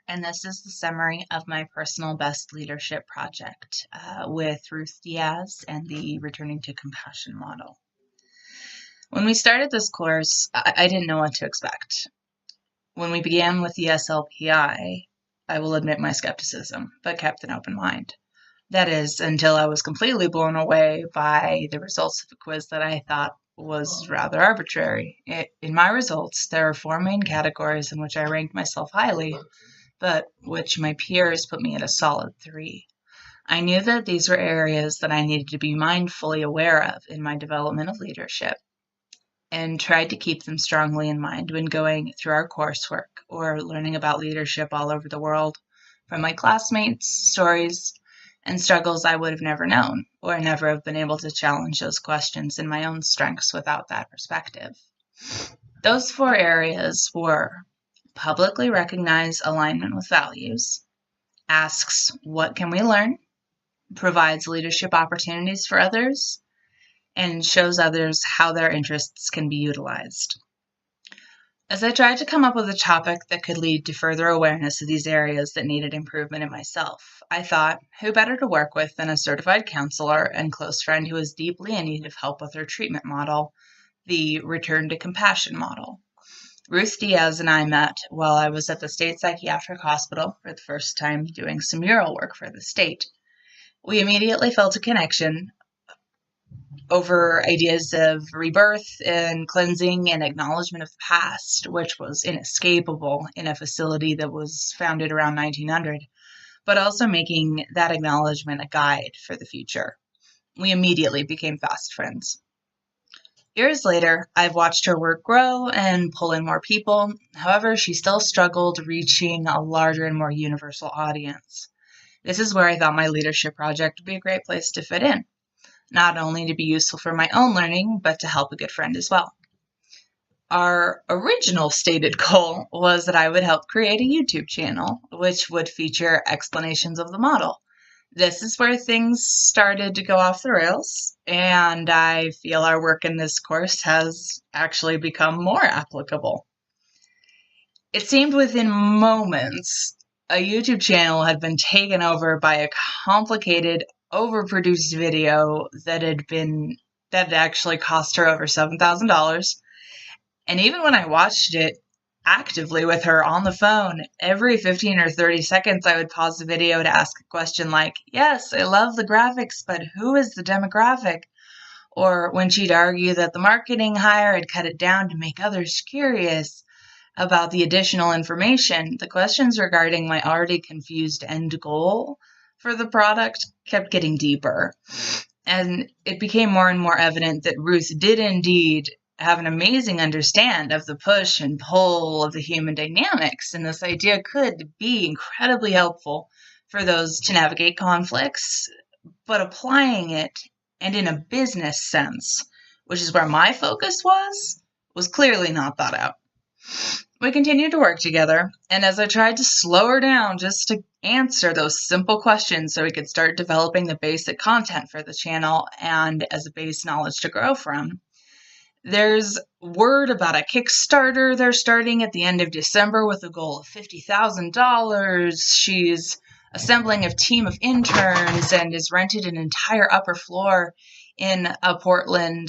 and this is the summary of my personal best leadership project with Ruth Diaz and the Returning to Compassion model. When we started this course, I didn't know what to expect. When we began with the SLPI, I will admit my skepticism, but kept an open mind. That is, until I was completely blown away by the results of a quiz that I thought was rather arbitrary. In my results, there are 4 main categories in which I ranked myself highly, but which my peers put me at a solid 3. I knew that these were areas that I needed to be mindfully aware of in my development of leadership, and tried to keep them strongly in mind when going through our coursework or learning about leadership all over the world from my classmates' stories and struggles I would have never known, or never have been able to challenge those questions in my own strengths without that perspective. Those 4 areas were: publicly recognize alignment with values, asks what can we learn, provides leadership opportunities for others, and shows others how their interests can be utilized. As I tried to come up with a topic that could lead to further awareness of these areas that needed improvement in myself, I thought, who better to work with than a certified counselor and close friend who is deeply in need of help with her treatment model, the Return to Compassion model. Ruth Diaz and I met while I was at the State Psychiatric Hospital for the first time doing some mural work for the state. We immediately felt a connection over ideas of rebirth and cleansing and acknowledgement of the past, which was inescapable in a facility that was founded around 1900, but also making that acknowledgement a guide for the future. We immediately became fast friends. Years later, I've watched her work grow and pull in more people. However, she still struggled reaching a larger and more universal audience. This is where I thought my leadership project would be a great place to fit in, not only to be useful for my own learning, but to help a good friend as well. Our original stated goal was that I would help create a YouTube channel, which would feature explanations of the model. This is where things started to go off the rails, and I feel our work in this course has actually become more applicable. It seemed within moments a YouTube channel had been taken over by a complicated, overproduced video that actually cost her over $7,000. And even when I watched it actively with her on the phone, every 15 or 30 seconds I would pause the video to ask a question like, yes, I love the graphics, but who is the demographic? Or when she'd argue that the marketing hire had cut it down to make others curious about the additional information, the questions regarding my already confused end goal for the product kept getting deeper. And it became more and more evident that Ruth did indeed have an amazing understand of the push and pull of the human dynamics, and this idea could be incredibly helpful for those to navigate conflicts, but applying it, and in a business sense, which is where my focus was clearly not thought out. We continued to work together, and as I tried to slow her down just to answer those simple questions so we could start developing the basic content for the channel and as a base knowledge to grow from, there's word about a Kickstarter they're starting at the end of December with a goal of $50,000. She's assembling a team of interns and has rented an entire upper floor in a Portland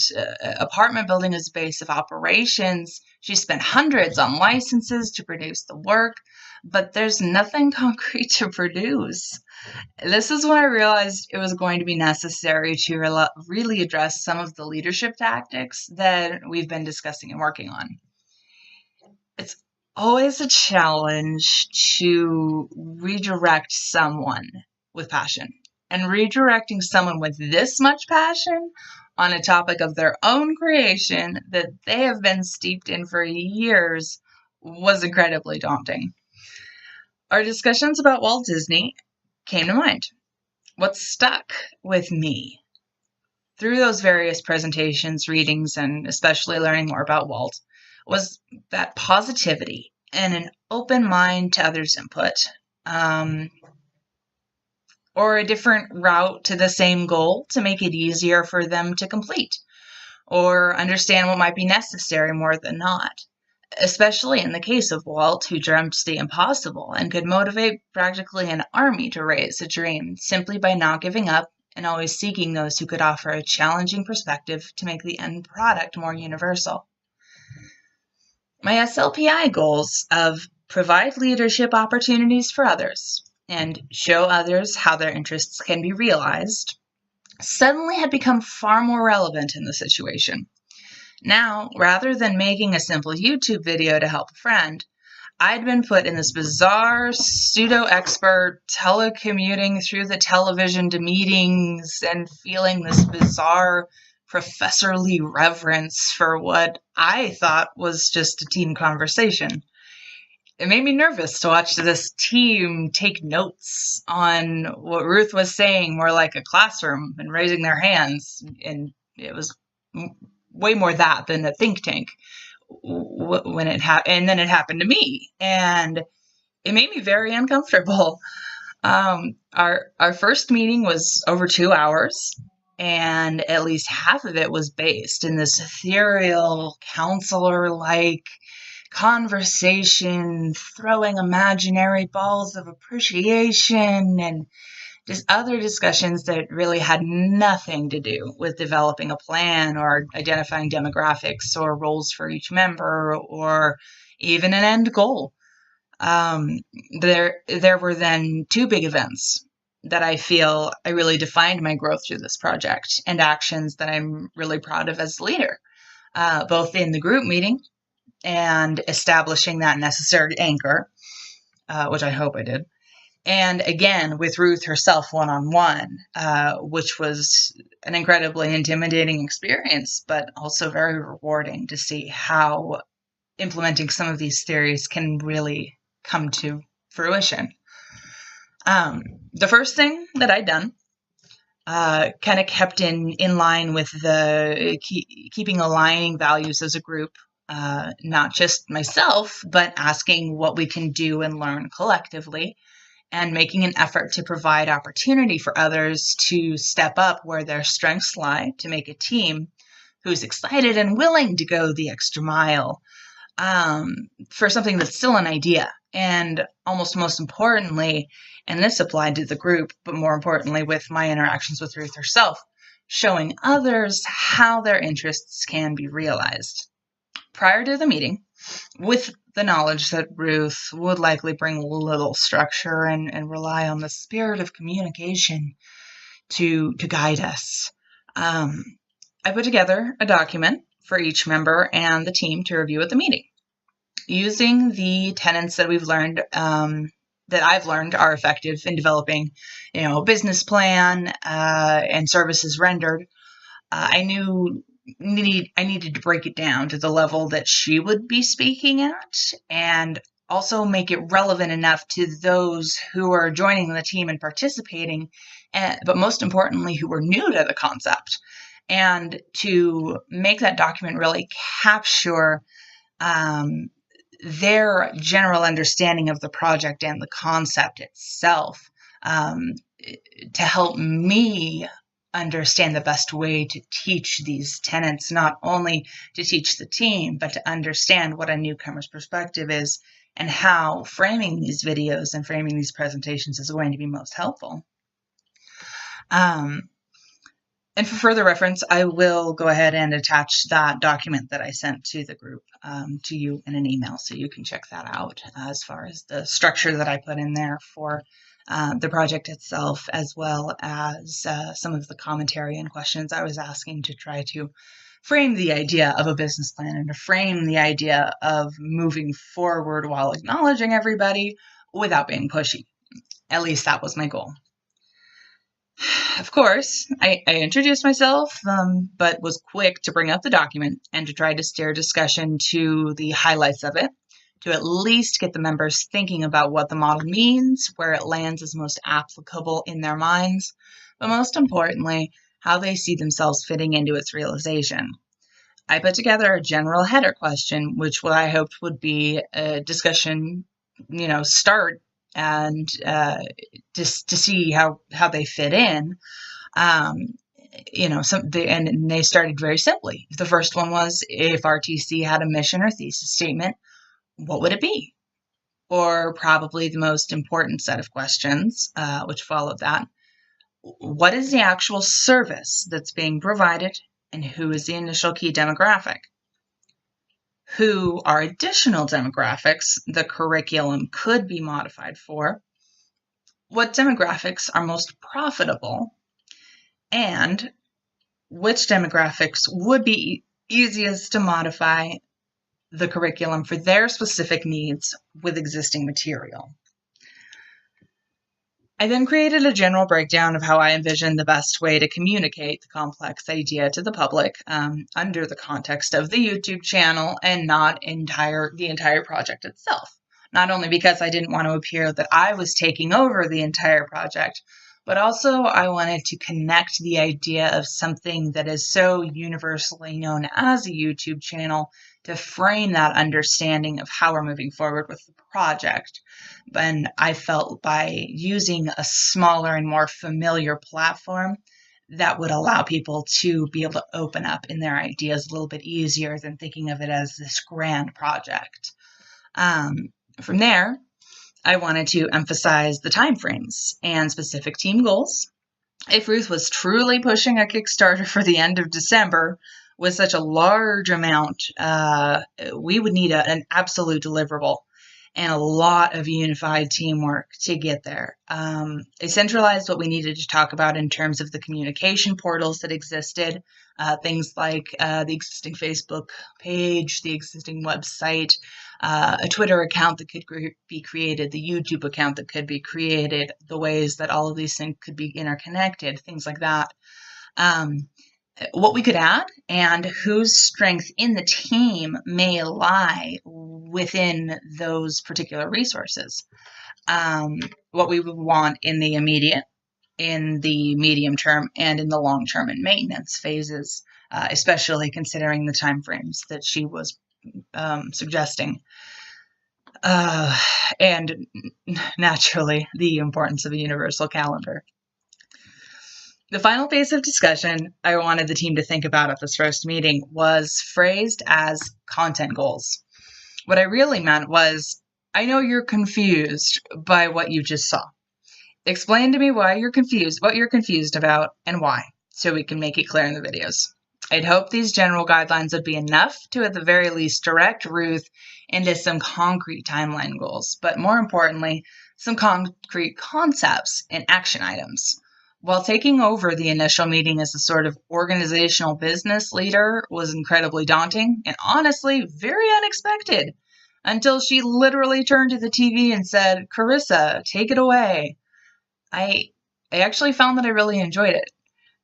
apartment building as a base of operations. She spent hundreds on licenses to produce the work, but there's nothing concrete to produce. This is when I realized it was going to be necessary to really address some of the leadership tactics that we've been discussing and working on. It's always a challenge to redirect someone with passion. And redirecting someone with this much passion on a topic of their own creation that they have been steeped in for years was incredibly daunting. Our discussions about Walt Disney came to mind. What stuck with me through those various presentations, readings, and especially learning more about Walt was that positivity and an open mind to others' input, or a different route to the same goal to make it easier for them to complete, or understand what might be necessary more than not. especially in the case of Walt, who dreamt the impossible and could motivate practically an army to raise a dream simply by not giving up and always seeking those who could offer a challenging perspective to make the end product more universal. My SLPI goals of provide leadership opportunities for others and show others how their interests can be realized suddenly had become far more relevant in the situation. Now, rather than making a simple YouTube video to help a friend, I'd been put in this bizarre pseudo-expert telecommuting through the television to meetings and feeling this bizarre professorly reverence for what I thought was just a team conversation. It made me nervous to watch this team take notes on what Ruth was saying, more like a classroom, and raising their hands. And it was way more that than a think tank when it happened. And then it happened to me, and it made me very uncomfortable. Our first meeting was over 2 hours, and at least half of it was based in this ethereal counselor-like conversation, throwing imaginary balls of appreciation, and just other discussions that really had nothing to do with developing a plan or identifying demographics or roles for each member or even an end goal. There were then 2 big events that I feel I really defined my growth through this project, and actions that I'm really proud of as a leader, both in the group meeting and establishing that necessary anchor, which I hope I did. And again, with Ruth herself one-on-one, which was an incredibly intimidating experience, but also very rewarding to see how implementing some of these theories can really come to fruition. The first thing that I'd done kind of kept in line with the keeping aligning values as a group, not just myself, but asking what we can do and learn collectively, and making an effort to provide opportunity for others to step up where their strengths lie to make a team who's excited and willing to go the extra mile for something that's still an idea. And almost most importantly, and this applied to the group, but more importantly with my interactions with Ruth herself, showing others how their interests can be realized. Prior to the meeting, with the knowledge that Ruth would likely bring little structure and rely on the spirit of communication to guide us, I put together a document for each member and the team to review at the meeting, using the tenets that we've learned, that I've learned are effective in developing, a business plan and services rendered. I needed to break it down to the level that she would be speaking at, and also make it relevant enough to those who are joining the team and participating, but most importantly, who were new to the concept, and to make that document really capture their general understanding of the project and the concept itself, to help me understand the best way to teach these tenets, not only to teach the team, but to understand what a newcomer's perspective is and how framing these videos and framing these presentations is going to be most helpful. And for further reference, I will go ahead and attach that document that I sent to the group to you in an email, so you can check that out as far as the structure that I put in there for the project itself, as well as some of the commentary and questions I was asking to try to frame the idea of a business plan and to frame the idea of moving forward while acknowledging everybody without being pushy. At least that was my goal. Of course, I introduced myself, but was quick to bring up the document and to try to steer discussion to the highlights of it, to at least get the members thinking about what the model means, where it lands as most applicable in their minds, but most importantly, how they see themselves fitting into its realization. I put together a general header question, which what I hoped would be a discussion, start, and just to see how they fit in, and they started very simply. The first one was, if RTC had a mission or thesis statement, what would it be? Or probably the most important set of questions, which followed that, what is the actual service that's being provided, and who is the initial key demographic? Who are additional demographics the curriculum could be modified for? What demographics are most profitable? And which demographics would be easiest to modify the curriculum for their specific needs with existing material? I then created a general breakdown of how I envisioned the best way to communicate the complex idea to the public under the context of the YouTube channel and not the entire project itself. Not only because I didn't want to appear that I was taking over the entire project, but also I wanted to connect the idea of something that is so universally known as a YouTube channel to frame that understanding of how we're moving forward with the project. And I felt by using a smaller and more familiar platform, that would allow people to be able to open up in their ideas a little bit easier than thinking of it as this grand project. From there, I wanted to emphasize the timeframes and specific team goals. If Ruth was truly pushing a Kickstarter for the end of December with such a large amount, we would need an absolute deliverable and a lot of unified teamwork to get there. I centralized what we needed to talk about in terms of the communication portals that existed, things like the existing Facebook page, the existing website, a Twitter account that could be created, the YouTube account that could be created, the ways that all of these things could be interconnected, things like that. What we could add and whose strength in the team may lie within those particular resources. What we would want in the immediate, in the medium term, and in the long term and maintenance phases, especially considering the timeframes that she was suggesting. And naturally, the importance of a universal calendar. The final phase of discussion I wanted the team to think about at this first meeting was phrased as content goals. What I really meant was, I know you're confused by what you just saw. Explain to me why you're confused, what you're confused about, and why, so we can make it clear in the videos. I'd hope these general guidelines would be enough to, at the very least, direct Ruth into some concrete timeline goals, but more importantly, some concrete concepts and action items. While taking over the initial meeting as a sort of organizational business leader was incredibly daunting and honestly very unexpected, until she literally turned to the TV and said, "Carissa, take it away." I actually found that I really enjoyed it.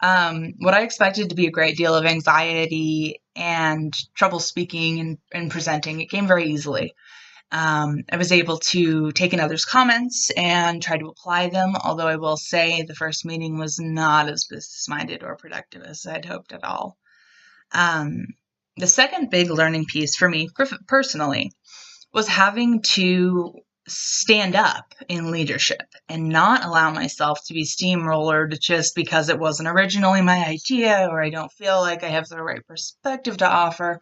What I expected to be a great deal of anxiety and trouble speaking and presenting, it came very easily. I was able to take in others' comments and try to apply them, although I will say the first meeting was not as business-minded or productive as I'd hoped at all. The second big learning piece for me personally was having to stand up in leadership and not allow myself to be steamrollered just because it wasn't originally my idea, or I don't feel like I have the right perspective to offer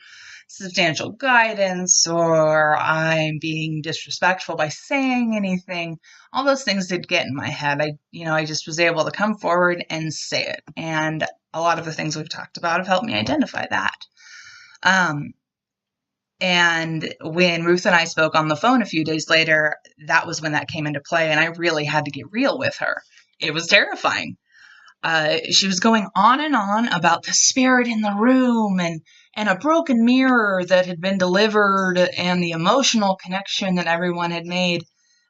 substantial guidance, or I'm being disrespectful by saying anything. All those things did get in my head. I just was able to come forward and say it. And a lot of the things we've talked about have helped me identify that. And when Ruth and I spoke on the phone a few days later, that was when that came into play, and I really had to get real with her. It was terrifying. She was going on and on about the spirit in the room and a broken mirror that had been delivered and the emotional connection that everyone had made,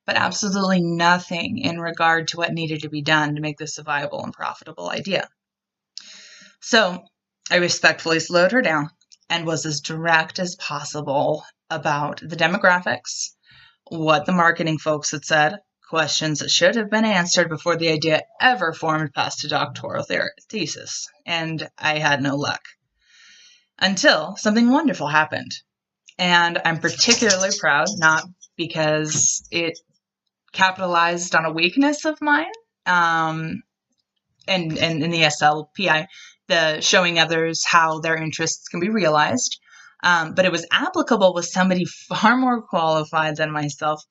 but absolutely nothing in regard to what needed to be done to make this a viable and profitable idea. So I respectfully slowed her down and was as direct as possible about the demographics, what the marketing folks had said, questions that should have been answered before the idea ever formed past a doctoral thesis, and I had no luck. Until something wonderful happened. And I'm particularly proud, not because it capitalized on a weakness of mine, and in the SLP, the showing others how their interests can be realized. But it was applicable with somebody far more qualified than myself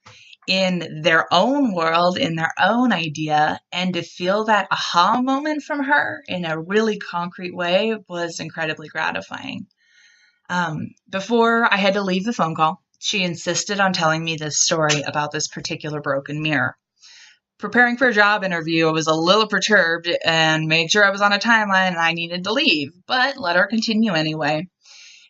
in their own world, in their own idea, and to feel that aha moment from her in a really concrete way was incredibly gratifying. Before I had to leave the phone call, she insisted on telling me this story about this particular broken mirror. Preparing for a job interview, I was a little perturbed and made sure I was on a timeline and I needed to leave, but let her continue anyway.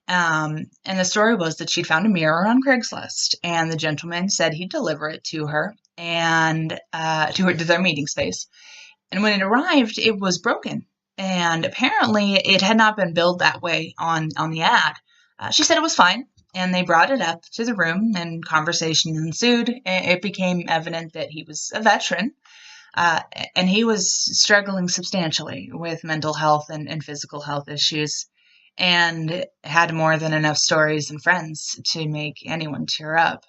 And the story was that she'd found a mirror on Craigslist, and the gentleman said he'd deliver it to her and to their meeting space. And when it arrived, it was broken, and apparently it had not been billed that way on the ad. She said it was fine, and they brought it up to the room, and conversation ensued. It became evident that he was a veteran, and he was struggling substantially with mental health and physical health issues, and had more than enough stories and friends to make anyone tear up.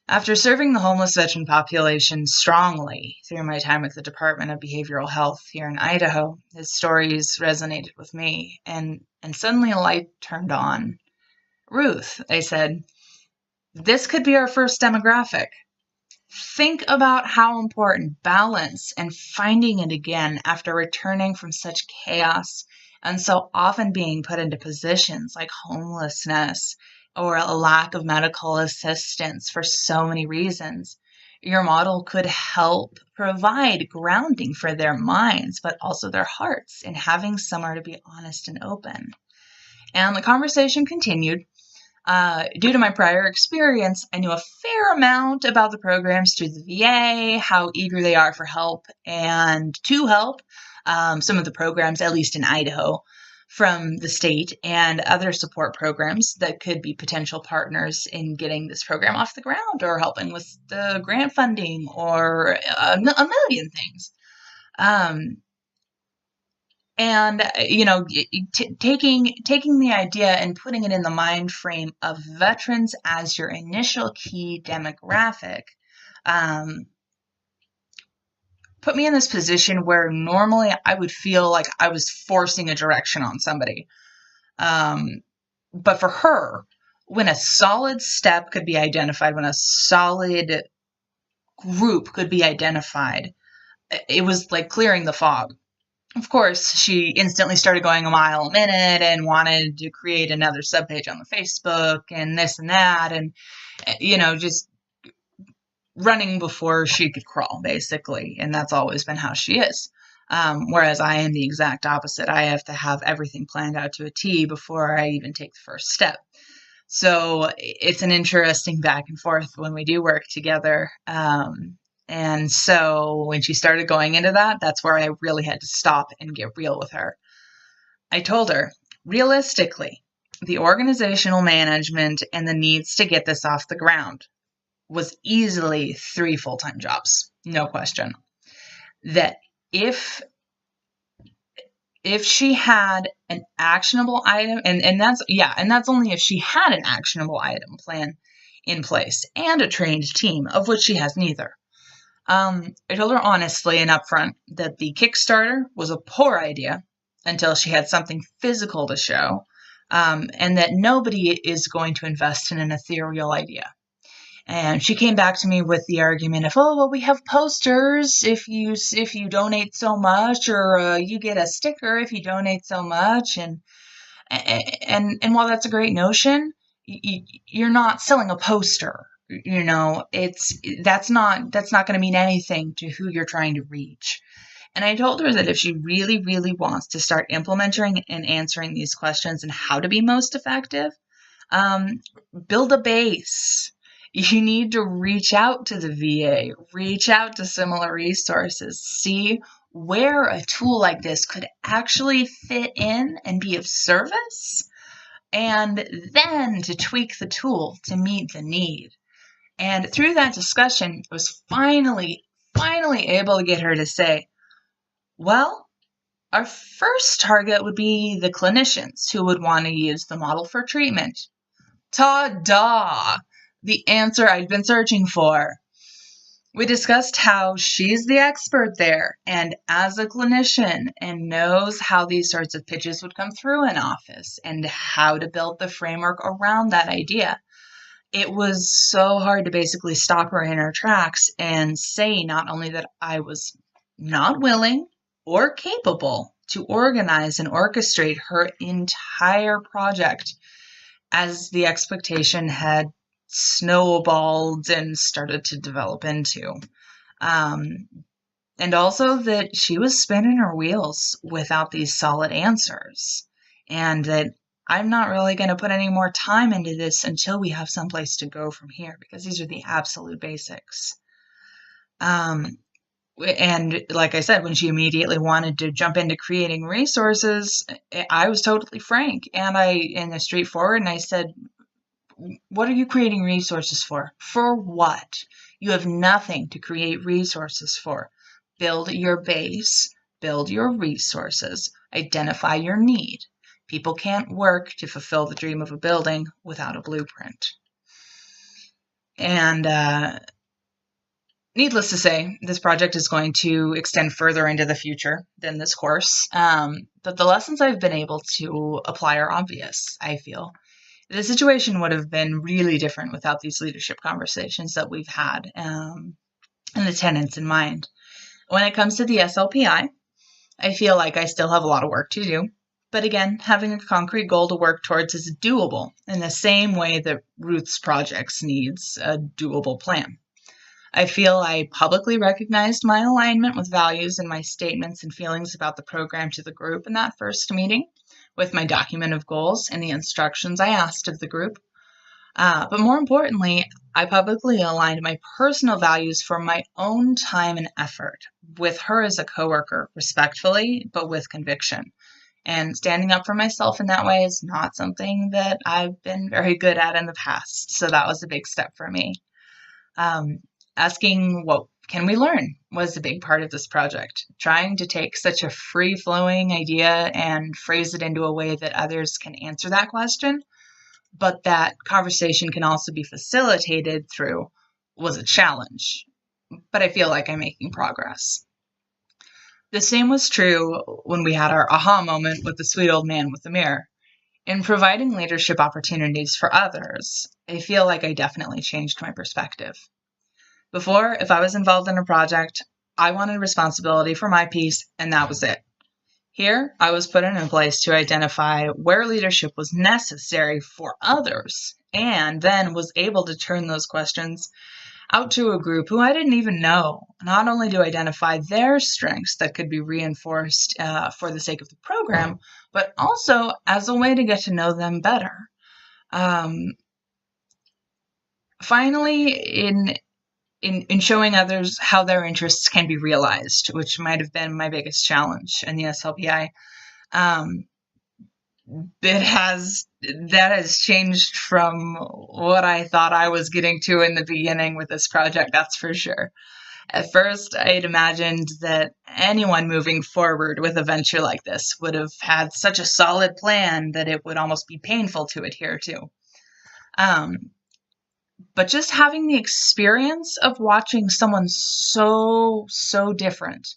After serving the homeless veteran population strongly through my time at the Department of Behavioral Health here in Idaho, his stories resonated with me, and suddenly a light turned on. Ruth, I said, this could be our first demographic. Think about how important balance and finding it again after returning from such chaos and so often being put into positions like homelessness or a lack of medical assistance for so many reasons. Your model could help provide grounding for their minds, but also their hearts in having somewhere to be honest and open. And the conversation continued. Due to my prior experience, I knew a fair amount about the programs through the VA, how eager they are for help and to help. Some of the programs, at least in Idaho, from the state, and other support programs that could be potential partners in getting this program off the ground or helping with the grant funding or a million things. Taking the idea and putting it in the mind frame of veterans as your initial key demographic, put me in this position where normally I would feel like I was forcing a direction on somebody. But for her, when a solid step could be identified, when a solid group could be identified, it was like clearing the fog. Of course, she instantly started going a mile a minute and wanted to create another subpage on the Facebook and this and that, and, just running before she could crawl, basically. And that's always been how she is. Whereas I am the exact opposite. I have to have everything planned out to a T before I even take the first step. So it's an interesting back and forth when we do work together. And so when she started going into that, that's where I really had to stop and get real with her. I told her, realistically, the organizational management and the needs to get this off the ground was easily 3 full-time jobs, no question. That if she had an actionable item, and that's only if she had an actionable item plan in place and a trained team, of which she has neither. I told her honestly and upfront that the Kickstarter was a poor idea until she had something physical to show, and that nobody is going to invest in an ethereal idea. And she came back to me with the argument of, oh, well, we have posters if you donate so much, or you get a sticker if you donate so much. And while that's a great notion, you're not selling a poster. That's not going to mean anything to who you're trying to reach. And I told her that if she really, really wants to start implementing and answering these questions and how to be most effective, build a base. You need to reach out to the VA, reach out to similar resources, see where a tool like this could actually fit in and be of service, and then to tweak the tool to meet the need. And through that discussion, I was finally able to get her to say, well, our first target would be the clinicians who would want to use the model for treatment. Ta-da! The answer I'd been searching for. We discussed how she's the expert there and as a clinician and knows how these sorts of pitches would come through in office and how to build the framework around that idea. It was so hard to basically stop her in her tracks and say not only that I was not willing or capable to organize and orchestrate her entire project, as the expectation had snowballed and started to develop into. Um, and also that she was spinning her wheels without these solid answers. And that I'm not really going to put any more time into this until we have someplace to go from here, because these are the absolute basics. And like I said, when she immediately wanted to jump into creating resources, I was totally frank and straightforward. And I said, what are you creating resources for? For what? You have nothing to create resources for. Build your base, build your resources, identify your need. People can't work to fulfill the dream of a building without a blueprint. And needless to say, this project is going to extend further into the future than this course. But the lessons I've been able to apply are obvious, I feel. The situation would have been really different without these leadership conversations that we've had and the tenets in mind. When it comes to the SLPI, I feel like I still have a lot of work to do. But again, having a concrete goal to work towards is doable in the same way that Ruth's projects needs a doable plan. I feel I publicly recognized my alignment with values and my statements and feelings about the program to the group in that first meeting, with my document of goals and the instructions I asked of the group. But more importantly, I publicly aligned my personal values for my own time and effort with her as a coworker, respectfully, but with conviction. And standing up for myself in that way is not something that I've been very good at in the past. So that was a big step for me. Asking what can we learn was a big part of this project. Trying to take such a free-flowing idea and phrase it into a way that others can answer that question, but that conversation can also be facilitated through, was a challenge. But I feel like I'm making progress. The same was true when we had our aha moment with the sweet old man with the mirror. In providing leadership opportunities for others, I feel like I definitely changed my perspective. Before, if I was involved in a project, I wanted responsibility for my piece, and that was it. Here, I was put in a place to identify where leadership was necessary for others, and then was able to turn those questions out to a group who I didn't even know, not only to identify their strengths that could be reinforced for the sake of the program, but also as a way to get to know them better. Finally, in showing others how their interests can be realized, which might have been my biggest challenge in the SLPI. That has changed from what I thought I was getting to in the beginning with this project, that's for sure. At first, I'd imagined that anyone moving forward with a venture like this would have had such a solid plan that it would almost be painful to adhere to. But just having the experience of watching someone so different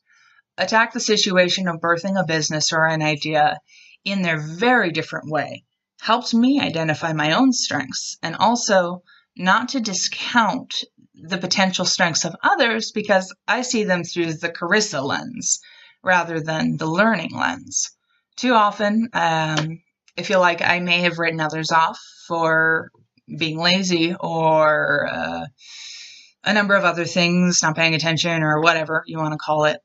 attack the situation of birthing a business or an idea in their very different way helped me identify my own strengths and also not to discount the potential strengths of others because I see them through the Carissa lens rather than the learning lens. Too often, I feel like I may have written others off for being lazy or a number of other things, not paying attention or whatever you want to call it,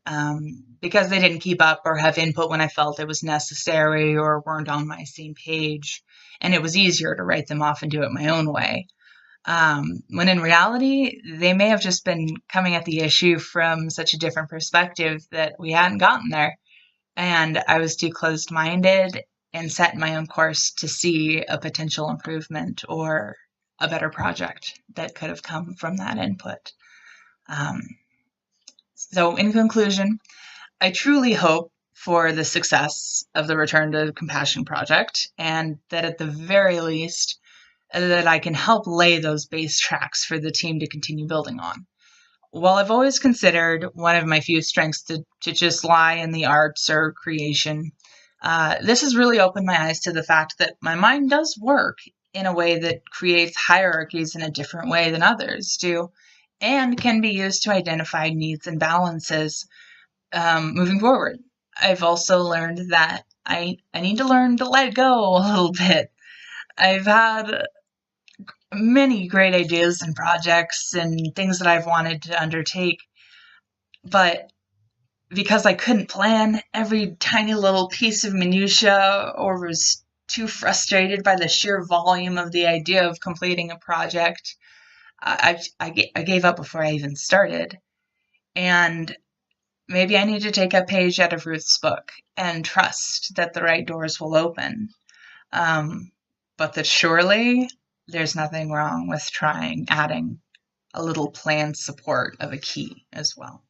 because they didn't keep up or have input when I felt it was necessary or weren't on my same page. And it was easier to write them off and do it my own way. When in reality, they may have just been coming at the issue from such a different perspective that we hadn't gotten there. And I was too closed-minded and set in my own course to see a potential improvement or a better project that could have come from that input. So in conclusion, I truly hope for the success of the Return to Compassion project, and that at the very least, that I can help lay those base tracks for the team to continue building on. While I've always considered one of my few strengths to just lie in the arts or creation, this has really opened my eyes to the fact that my mind does work in a way that creates hierarchies in a different way than others do, and can be used to identify needs and balances moving forward. I've also learned that I need to learn to let go a little bit. I've had many great ideas and projects and things that I've wanted to undertake, but because I couldn't plan every tiny little piece of minutia or was too frustrated by the sheer volume of the idea of completing a project, I gave up before I even started. And maybe I need to take a page out of Ruth's book and trust that the right doors will open. But that surely there's nothing wrong with adding a little planned support of a key as well.